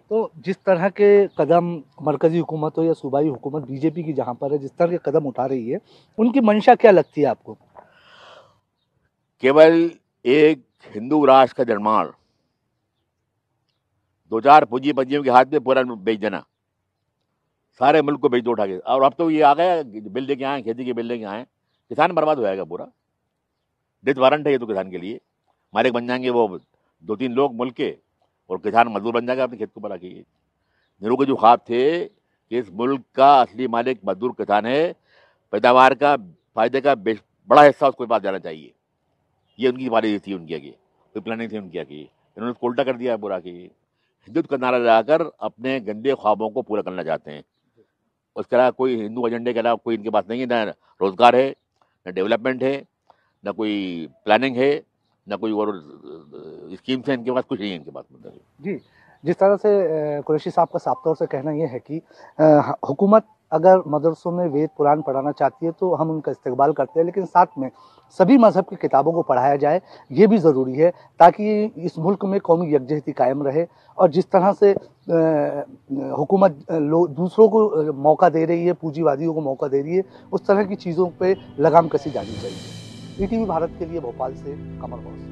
तो जिस तरह के कदम मरकजी हुकूमत हो या सूबाई हुकूमत बीजेपी की जहां पर है, जिस तरह के कदम उठा रही है, उनकी मंशा क्या लगती है आपको? केवल एक हिंदू राष्ट्र का निर्माण, दो चार पूंजीपतियों के हाथ में पूरा बेच देना, सारे मुल्क को बेच दो उठा के। और अब तो ये आ गया, बिल लेके आए, खेती के बिल लेके आए, किसान बर्बाद हो जाएगा पूरा। डेथ वारंट है ये तो किसान के लिए। मालिक बन जाएंगे वो दो तीन लोग मुल्क के, और किसान मजदूर बन जाएगा अपने खेत को बना के। नेहरू के जो ख्वाब थे कि इस मुल्क का असली मालिक मजदूर किसान है, पैदावार का फायदे का बड़ा हिस्सा उसके पास जाना चाहिए, ये उनकी पॉलिसी थी उनकी आगे, कोई प्लानिंग थी उनकी आगे। इन्होंने उसको उल्टा कर दिया है पूरा कि हिंदुत्व का नारा लगाकर अपने गंदे ख्वाबों को पूरा करना चाहते हैं। उसके अलावा कोई हिंदू एजेंडे के अलावा कोई इनके पास नहीं है, ना रोजगार है, ना डेवलपमेंट है, ना कोई प्लानिंग है, ना कोई और स्कीम्स है इनके पास, कुछ नहीं है इनके पास। मतलब जी, जिस तरह से कुरैशी साहब का साफ तौर से कहना यह है कि हुकूमत अगर मदरसों में वेद पुराण पढ़ाना चाहती है तो हम उनका इस्तेकबाल करते हैं, लेकिन साथ में सभी मजहब की किताबों को पढ़ाया जाए, ये भी ज़रूरी है ताकि इस मुल्क में कौमी यकजहती कायम रहे। और जिस तरह से हुकूमत दूसरों को मौका दे रही है, पूंजीवादियों को मौका दे रही है, उस तरह की चीज़ों पे लगाम कसी जानी चाहिए। ईटीवी भारत के लिए भोपाल से कमर गौस।